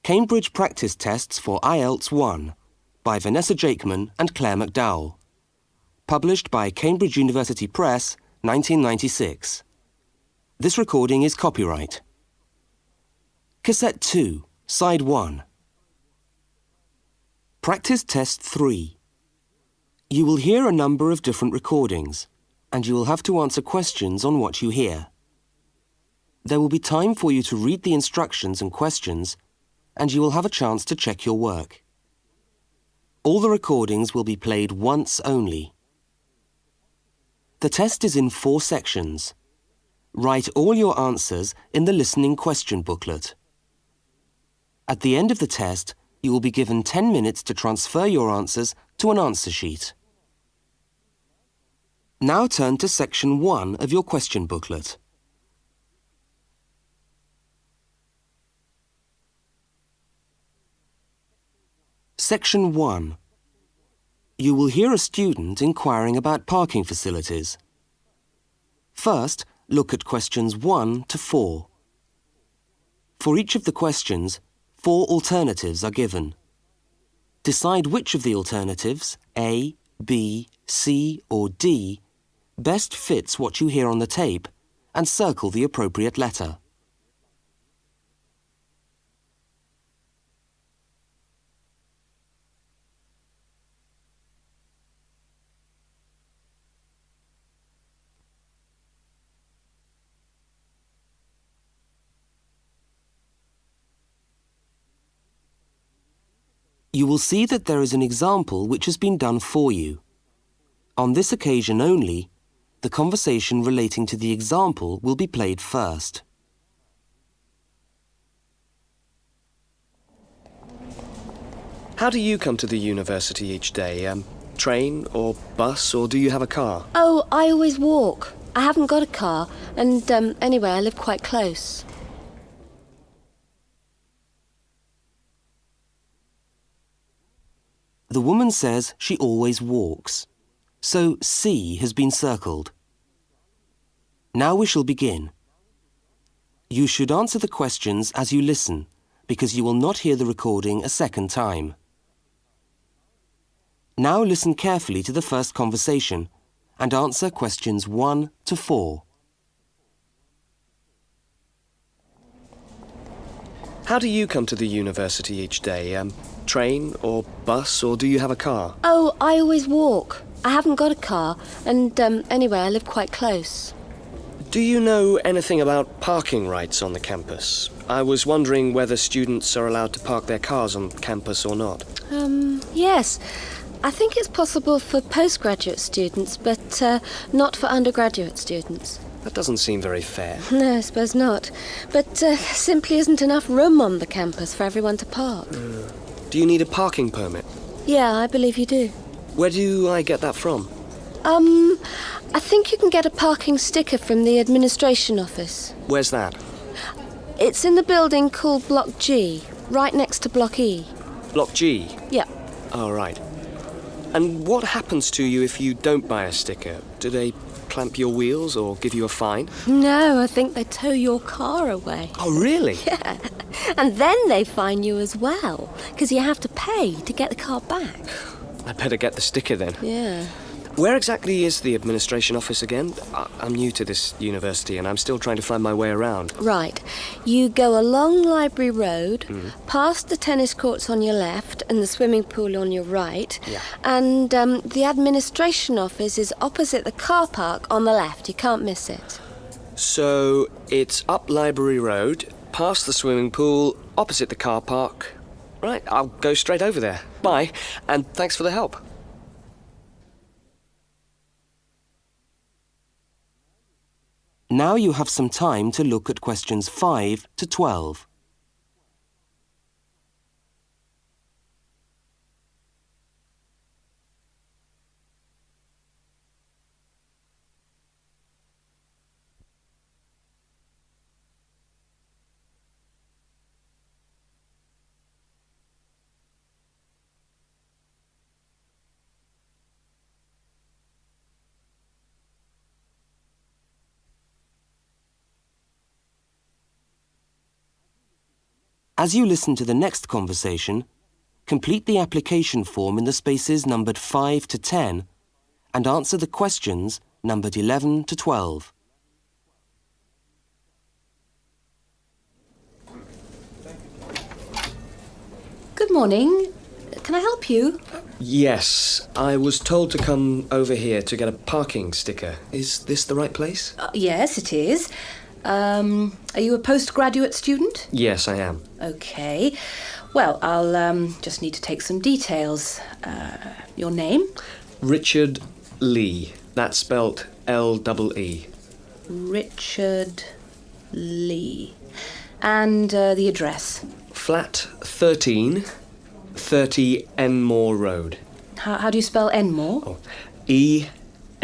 Cambridge Practice Tests for IELTS 1 by Vanessa Jakeman and Claire McDowell. Published by Cambridge University Press, 1996. This recording is copyright. Cassette 2, Side 1. Practice Test 3. You will hear a number of different recordings, and you will have to answer questions on what you hear. There will be time for you to read the instructions and questions, and you will have a chance to check your work. All the recordings will be played once only. The test is in 4 sections. Write all your answers in the listening question booklet. At the end of the test, you will be given 10 minutes to transfer your answers to an answer sheet. Now turn to section 1 of your question booklet. Section 1. You will hear a student inquiring about parking facilities. First, look at questions 1 to 4. For each of the questions, 4 alternatives are given. Decide which of the alternatives, A, B, C or D, best fits what you hear on the tape and circle the appropriate letter. You will see that there is an example which has been done for you. On this occasion only, the conversation relating to the example will be played first. How do you come to the university each day? Train or bus, or do you have a car? Oh, I always walk. I haven't got a car, and anyway, I live quite close. The woman says she always walks, so C has been circled. Now we shall begin. You should answer the questions as you listen, because you will not hear the recording a second time. Now listen carefully to the first conversation and answer questions 1 to 4. How do you come to the university each day? Train or bus, or do you have a car? Oh, I always walk. I haven't got a car, and anyway, I live quite close. Do you know anything about parking rights on the campus? I was wondering whether students are allowed to park their cars on campus or not. Yes. I think it's possible for postgraduate students, but not for undergraduate students. That doesn't seem very fair. No, I suppose not. But there simply isn't enough room on the campus for everyone to park. Do you need a parking permit? Yeah, I believe you do. Where do I get that from? I think you can get a parking sticker from the administration office. Where's that? It's in the building called Block G, right next to Block E. Block G? Yeah. Oh, right. And what happens to you if you don't buy a sticker? Do they clamp your wheels or give you a fine? No, I think they tow your car away. Oh, really? Yeah. And then they fine you as well, because you have to pay to get the car back. I'd better get the sticker then. Yeah. Where exactly is the administration office again? I'm new to this university and I'm still trying to find my way around. Right. You go along Library Road, past the tennis courts on your left and the swimming pool on your right. Yeah. And the administration office is opposite the car park on the left. You can't miss it. So it's up Library Road, past the swimming pool, opposite the car park. Right, I'll go straight over there. Bye, and thanks for the help. Now you have some time to look at questions 5 to 12. As you listen to the next conversation, complete the application form in the spaces numbered 5 to 10 and answer the questions numbered 11 to 12. Good morning. Can I help you? Yes, I was told to come over here to get a parking sticker. Is this the right place? Yes, it is. Are you a postgraduate student? Yes, I am. Okay. Well, I'll just need to take some details. Your name? Richard Lee. That's spelt L-E-E. Richard Lee. And the address? Flat 13, 30 Enmore Road. How do you spell Enmore? Oh, E-N-M-O-R-E.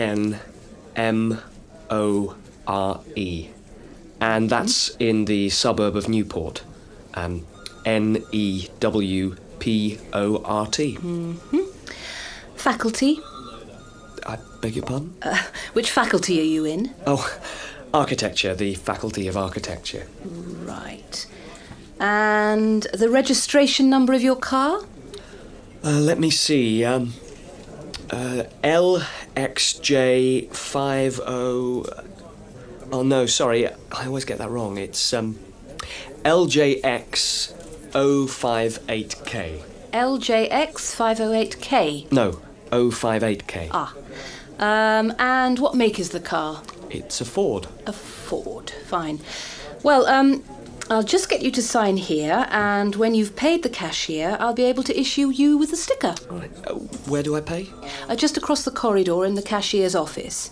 And that's in the suburb of Newport. N-E-W-P-O-R-T. Faculty? I beg your pardon? Which faculty are you in? Oh, architecture, the Faculty of Architecture. Right. And the registration number of your car? Let me see. LXJ50... Oh, no, sorry. I always get that wrong. It's LJX058K. LJX508K? No, 058K. Ah. And what make is the car? It's a Ford. A Ford. Fine. Well, I'll just get you to sign here, and when you've paid the cashier, I'll be able to issue you with a sticker. All right. Where do I pay? Just across the corridor in the cashier's office.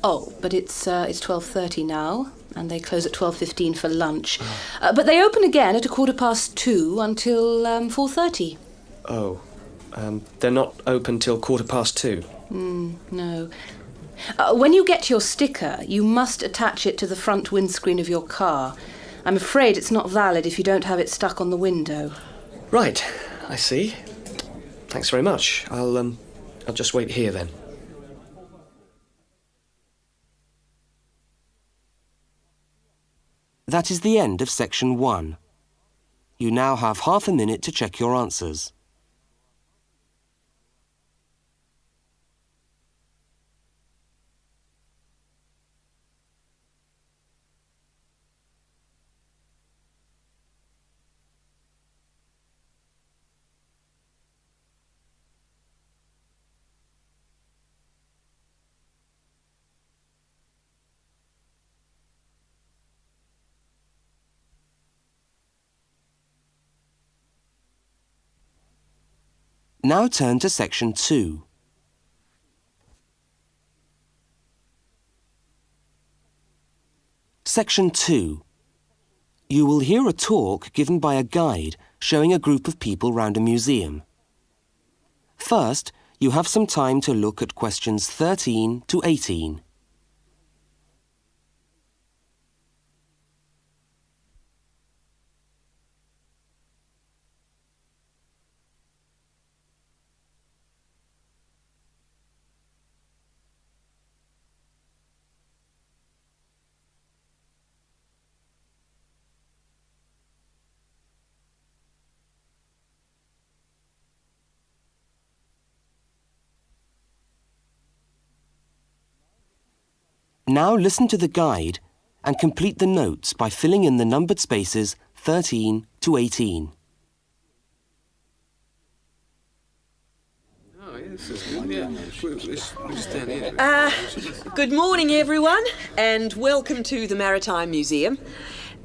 Oh, but it's 12:30 now, and they close at 12:15 for lunch. But they open again at 2:15 until 4:30. Oh, they're not open till 2:15. No. When you get your sticker, you must attach it to the front windscreen of your car. I'm afraid it's not valid if you don't have it stuck on the window. Right, I see. Thanks very much. I'll just wait here then. That is the end of section 1. You now have half a minute to check your answers. Now turn to section 2. Section 2. You will hear a talk given by a guide showing a group of people round a museum. First, you have some time to look at questions 13 to 18. Now listen to the guide and complete the notes by filling in the numbered spaces 13 to 18. Good morning, everyone, and welcome to the Maritime Museum.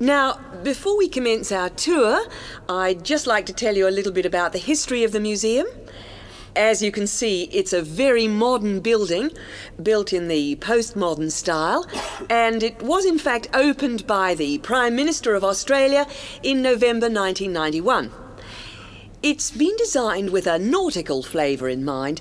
Now, before we commence our tour, I'd just like to tell you a little bit about the history of the museum. As you can see, it's a very modern building, built in the postmodern style, and it was in fact opened by the Prime Minister of Australia in November 1991. It's been designed with a nautical flavour in mind,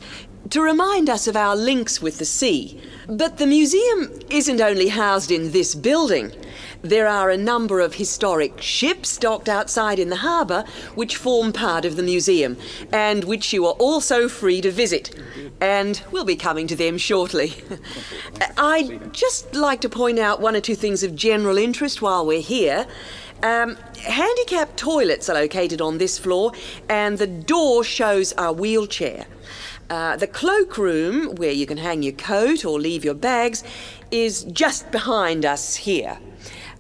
to remind us of our links with the sea. But the museum isn't only housed in this building. There are a number of historic ships docked outside in the harbour which form part of the museum and which you are also free to visit. And we'll be coming to them shortly. I'd just like to point out one or two things of general interest while we're here. Handicapped toilets are located on this floor, and the door shows a wheelchair. The cloakroom, where you can hang your coat or leave your bags, is just behind us here.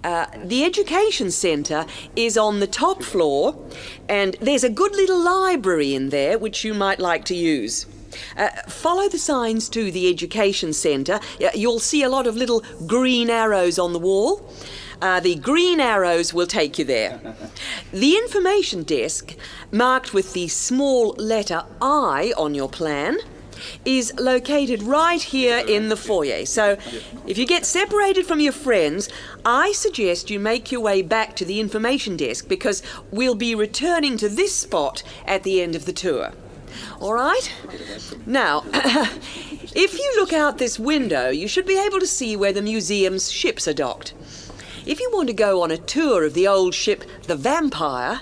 The education centre is on the top floor, and there's a good little library in there which you might like to use. Follow the signs to the education centre. You'll see a lot of little green arrows on the wall. The green arrows will take you there. The information desk, marked with the small letter I on your plan, is located right here in the foyer. So if you get separated from your friends, I suggest you make your way back to the information desk, because we'll be returning to this spot at the end of the tour. All right? Now, if you look out this window, you should be able to see where the museum's ships are docked. If you want to go on a tour of the old ship, the Vampire,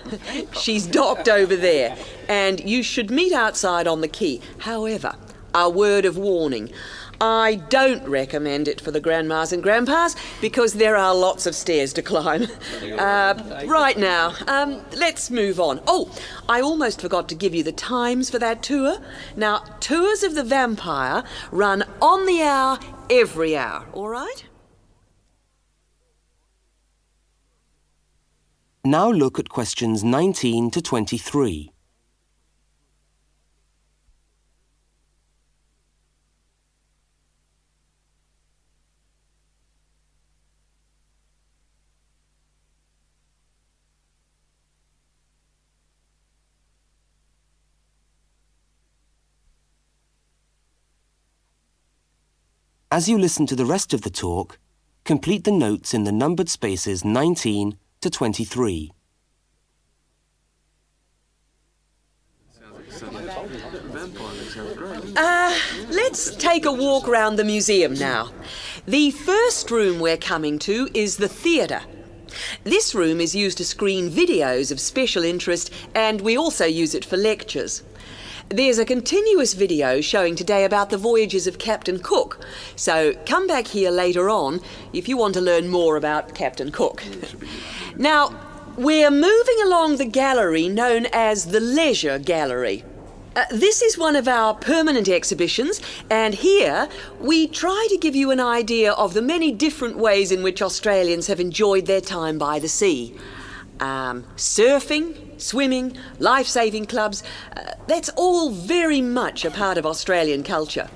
she's docked over there, and you should meet outside on the quay. However, a word of warning. I don't recommend it for the grandmas and grandpas, because there are lots of stairs to climb. Right now, let's move on. Oh, I almost forgot to give you the times for that tour. Now, tours of the Vampire run on the hour, every hour, all right? Now look at questions 19 to 23. As you listen to the rest of the talk, complete the notes in the numbered spaces 19 to 23. Let's take a walk around the museum now. The first room we're coming to is the theatre. This room is used to screen videos of special interest, and we also use it for lectures. There's a continuous video showing today about the voyages of Captain Cook, so come back here later on if you want to learn more about Captain Cook. Now, we're moving along the gallery known as the Leisure Gallery. This is one of our permanent exhibitions, and here we try to give you an idea of the many different ways in which Australians have enjoyed their time by the sea. Surfing, swimming, life-saving clubs, that's all very much a part of Australian culture.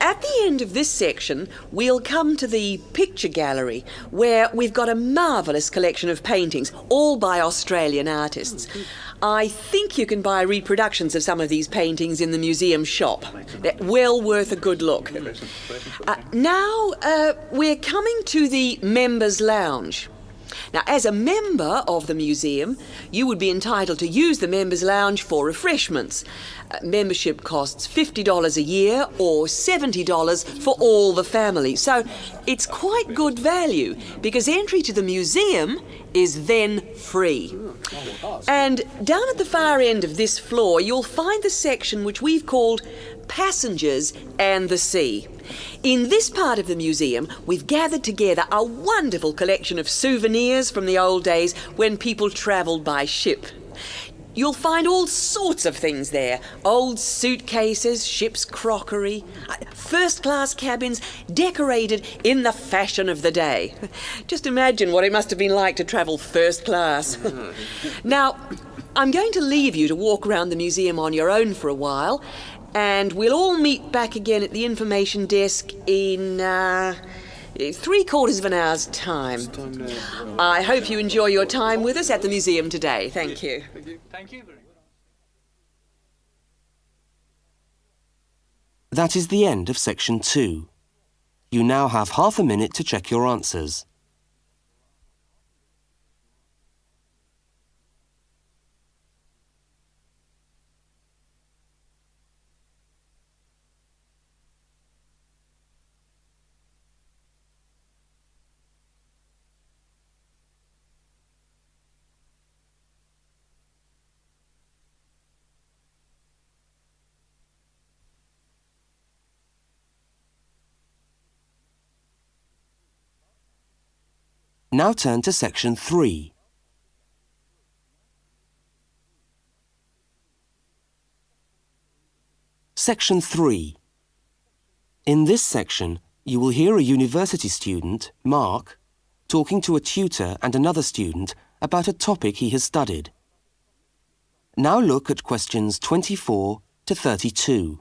At the end of this section, we'll come to the picture gallery, where we've got a marvellous collection of paintings, all by Australian artists. I think you can buy reproductions of some of these paintings in the museum shop. They're well worth a good look. Now, we're coming to the Members' Lounge. Now, as a member of the museum, you would be entitled to use the Members' Lounge for refreshments. Membership costs $50 a year or $70 for all the family. So it's quite good value, because entry to the museum is then free. And down at the far end of this floor, you'll find the section which we've called Passengers and the Sea. In this part of the museum, we've gathered together a wonderful collection of souvenirs from the old days when people travelled by ship. You'll find all sorts of things there. Old suitcases, ship's crockery, first-class cabins decorated in the fashion of the day. Just imagine what it must have been like to travel first class. Now, I'm going to leave you to walk around the museum on your own for a while, and we'll all meet back again at the information desk in 3/4 of an hour's time. I hope you enjoy your time with us at the museum today. Thank you. Thank you very much. That is the end of section 2. You now have half a minute to check your answers. Now turn to section 3. Section 3. In this section, you will hear a university student, Mark, talking to a tutor and another student about a topic he has studied. Now look at questions 24 to 32.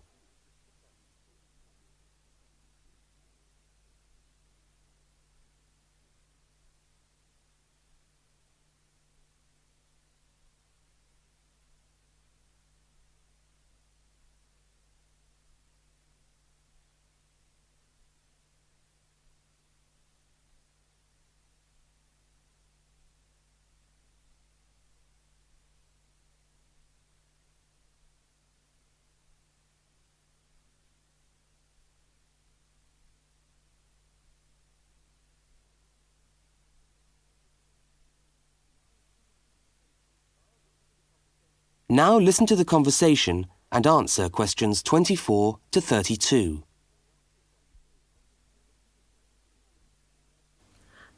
Now listen to the conversation and answer questions 24 to 32.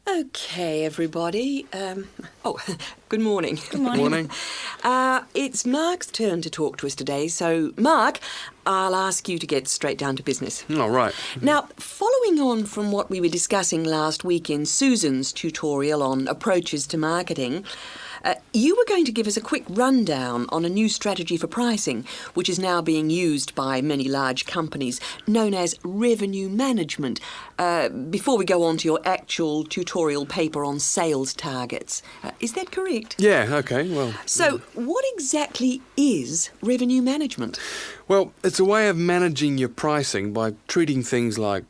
Okay, everybody. Good morning. Good morning. It's Mark's turn to talk to us today, so Mark, I'll ask you to get straight down to business. All right. Now, following on from what we were discussing last week in Susan's tutorial on approaches to marketing, you were going to give us a quick rundown on a new strategy for pricing, which is now being used by many large companies, known as revenue management, before we go on to your actual tutorial paper on sales targets. Is that correct? Yeah, okay, well... So, what exactly is revenue management? Well, it's a way of managing your pricing by treating things like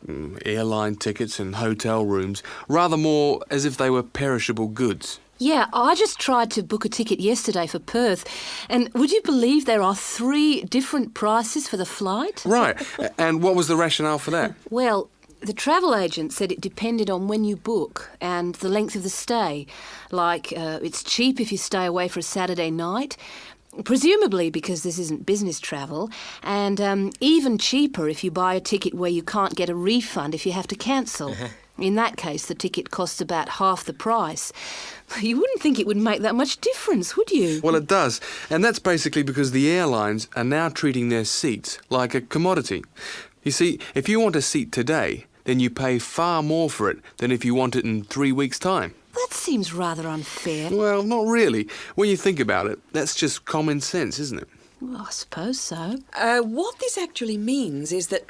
airline tickets and hotel rooms rather more as if they were perishable goods. Yeah, I just tried to book a ticket yesterday for Perth, and would you believe there are 3 different prices for the flight? Right, and what was the rationale for that? Well, the travel agent said it depended on when you book and the length of the stay. Like, it's cheap if you stay away for a Saturday night, presumably because this isn't business travel, and even cheaper if you buy a ticket where you can't get a refund if you have to cancel. In that case, the ticket costs about half the price. You wouldn't think it would make that much difference, would you? Well, it does, and that's basically because the airlines are now treating their seats like a commodity. You see, if you want a seat today, then you pay far more for it than if you want it in 3 weeks' time. That seems rather unfair. Well, not really. When you think about it, that's just common sense, isn't it? Well, I suppose so. What this actually means is that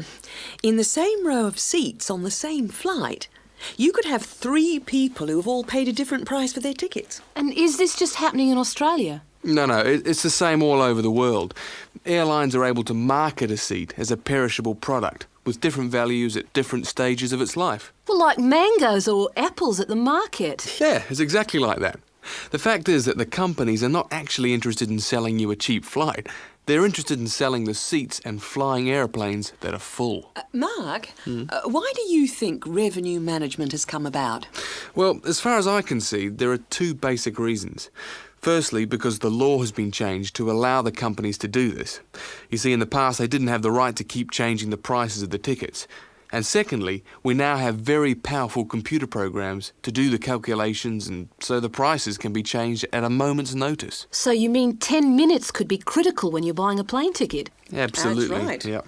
in the same row of seats on the same flight, you could have 3 people who have all paid a different price for their tickets. And is this just happening in Australia? No, it's the same all over the world. Airlines are able to market a seat as a perishable product with different values at different stages of its life. Well, like mangoes or apples at the market. Yeah, it's exactly like that. The fact is that the companies are not actually interested in selling you a cheap flight. They're interested in selling the seats and flying airplanes that are full. Mark, why do you think revenue management has come about? Well, as far as I can see, there are 2 basic reasons. Firstly, because the law has been changed to allow the companies to do this. You see, in the past, they didn't have the right to keep changing the prices of the tickets. And secondly, we now have very powerful computer programs to do the calculations, and so the prices can be changed at a moment's notice. So you mean 10 minutes could be critical when you're buying a plane ticket? Absolutely. That's right. Yep.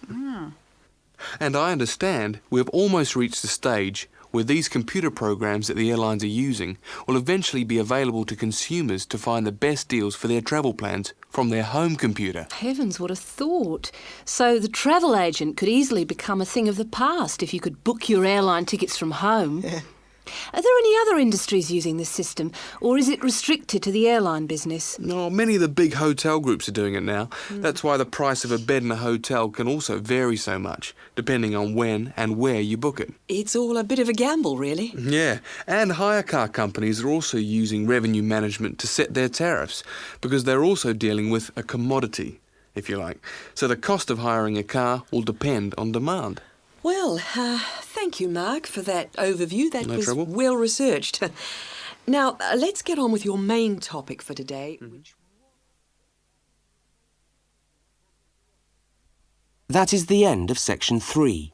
And I understand we've almost reached the stage where these computer programs that the airlines are using will eventually be available to consumers to find the best deals for their travel plans from their home computer. Heavens, what a thought. So the travel agent could easily become a thing of the past if you could book your airline tickets from home. Are there any other industries using this system, or is it restricted to the airline business? No, many of the big hotel groups are doing it now. That's why the price of a bed in a hotel can also vary so much, depending on when and where you book it. It's all a bit of a gamble, really. Yeah, and hire car companies are also using revenue management to set their tariffs, because they're also dealing with a commodity, if you like. So the cost of hiring a car will depend on demand. Well, thank you, Mark, for that overview. That No was trouble. well researched. Now, let's get on with your main topic for today, which... That is the end of section 3.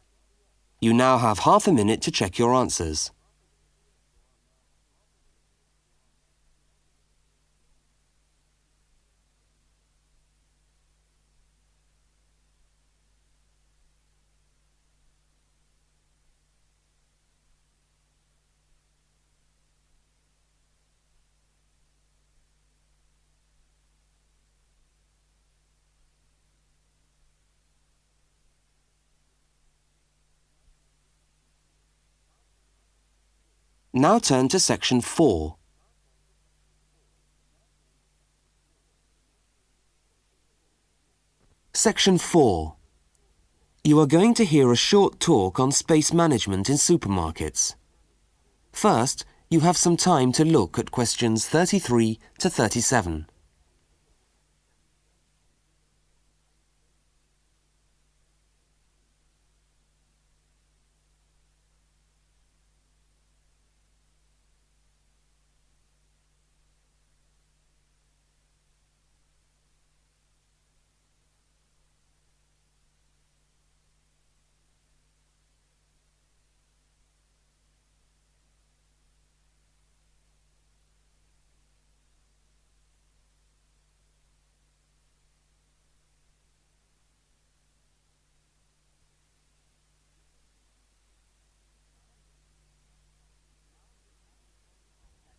You now have half a minute to check your answers. Now turn to section 4. Section 4. You are going to hear a short talk on space management in supermarkets. First, you have some time to look at questions 33 to 37.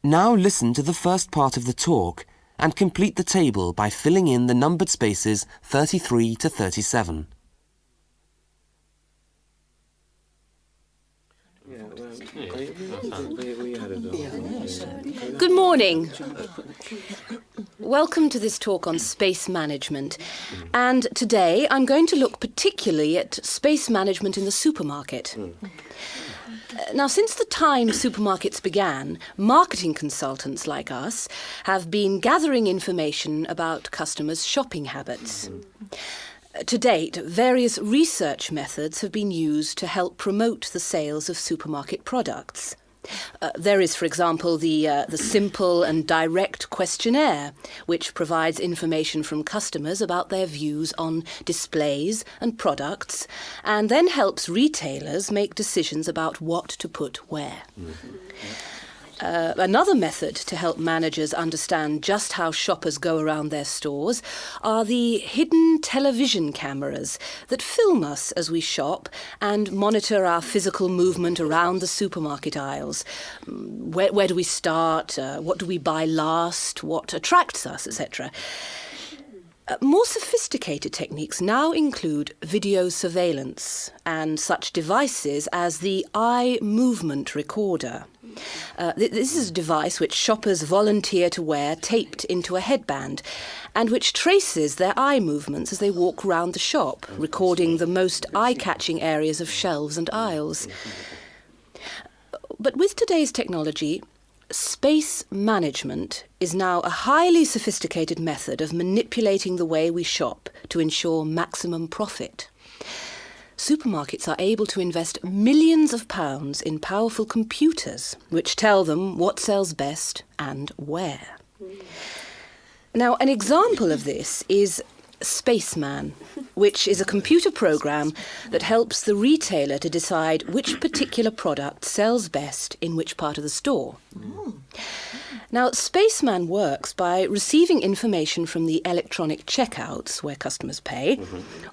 Now listen to the first part of the talk and complete the table by filling in the numbered spaces 33 to 37. Good morning. Welcome to this talk on space management. And today I'm going to look particularly at space management in the supermarket. Now, since the time supermarkets began, marketing consultants like us have been gathering information about customers' shopping habits. To date, various research methods have been used to help promote the sales of supermarket products. There is, for example, the simple and direct questionnaire, which provides information from customers about their views on displays and products, and then helps retailers make decisions about what to put where. Another method to help managers understand just how shoppers go around their stores are the hidden television cameras that film us as we shop and monitor our physical movement around the supermarket aisles. Where do we start? What do we buy last? What attracts us, etc. More sophisticated techniques now include video surveillance and such devices as the eye movement recorder. This is a device which shoppers volunteer to wear taped into a headband and which traces their eye movements as they walk around the shop, recording the most eye-catching areas of shelves and aisles. But with today's technology, space management is now a highly sophisticated method of manipulating the way we shop to ensure maximum profit. Supermarkets are able to invest millions of pounds in powerful computers which tell them what sells best and where. Now, an example of this is Spaceman, which is a computer program that helps the retailer to decide which particular product sells best in which part of the store. Now, Spaceman works by receiving information from the electronic checkouts, where customers pay,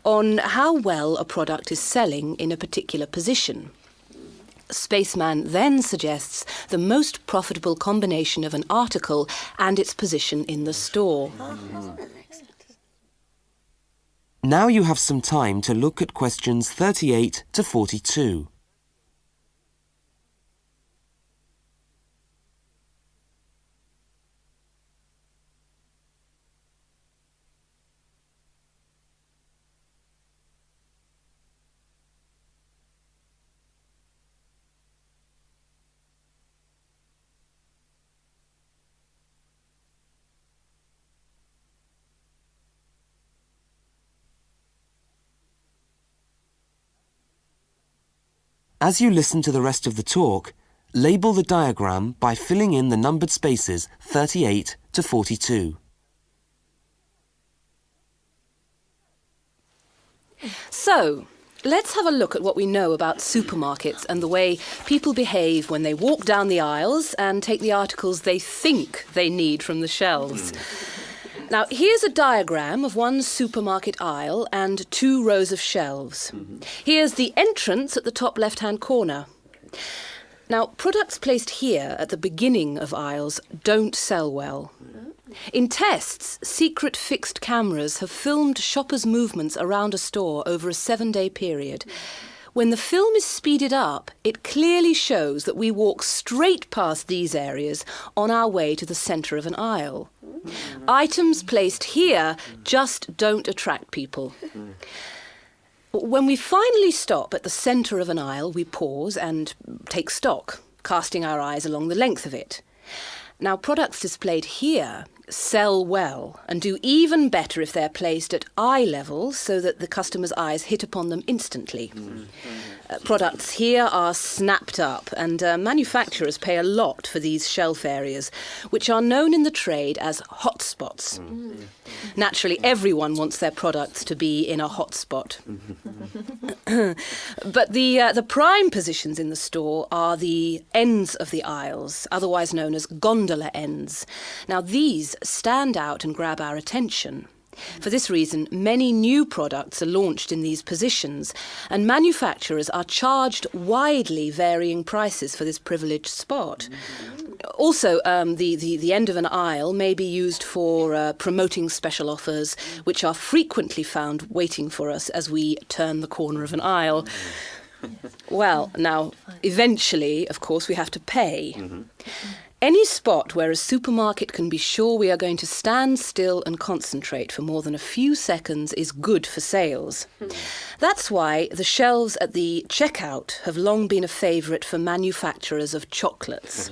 on how well a product is selling in a particular position. Spaceman then suggests the most profitable combination of an article and its position in the store. Now you have some time to look at questions 38 to 42. As you listen to the rest of the talk, label the diagram by filling in the numbered spaces 38 to 42. So, let's have a look at what we know about supermarkets and the way people behave when they walk down the aisles and take the articles they think they need from the shelves. Now, here's a diagram of one supermarket aisle and 2 rows of shelves. Here's the entrance at the top left-hand corner. Now, products placed here at the beginning of aisles don't sell well. In tests, secret fixed cameras have filmed shoppers' movements around a store over a 7-day period. When the film is speeded up, it clearly shows that we walk straight past these areas on our way to the centre of an aisle. Items placed here just don't attract people. When we finally stop at the centre of an aisle, we pause and take stock, casting our eyes along the length of it. Now, products displayed here sell well and do even better if they're placed at eye level so that the customer's eyes hit upon them instantly. Products here are snapped up, and manufacturers pay a lot for these shelf areas, which are known in the trade as hotspots. Naturally, everyone wants their products to be in a hotspot. But the prime positions in the store are the ends of the aisles, otherwise known as gondola ends. Now, these stand out and grab our attention. For this reason, many new products are launched in these positions, and manufacturers are charged widely varying prices for this privileged spot. Also, the end of an aisle may be used for promoting special offers, which are frequently found waiting for us as we turn the corner of an aisle. Well, now, eventually, of course, we have to pay. Any spot where a supermarket can be sure we are going to stand still and concentrate for more than a few seconds is good for sales. That's why the shelves at the checkout have long been a favourite for manufacturers of chocolates.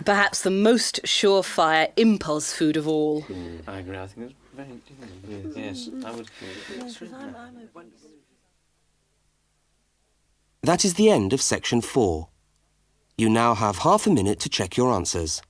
Perhaps the most surefire impulse food of all. I agree. I think it's very... Yes, I would... That is the end of section 4. You now have half a minute to check your answers.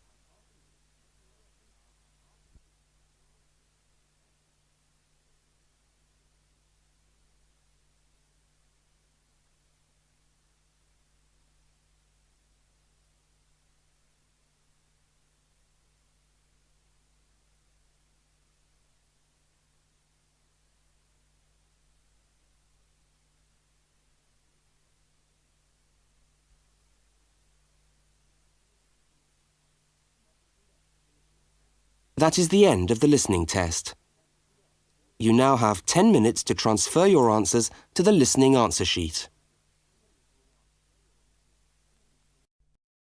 That is the end of the listening test. You now have 10 minutes to transfer your answers to the listening answer sheet.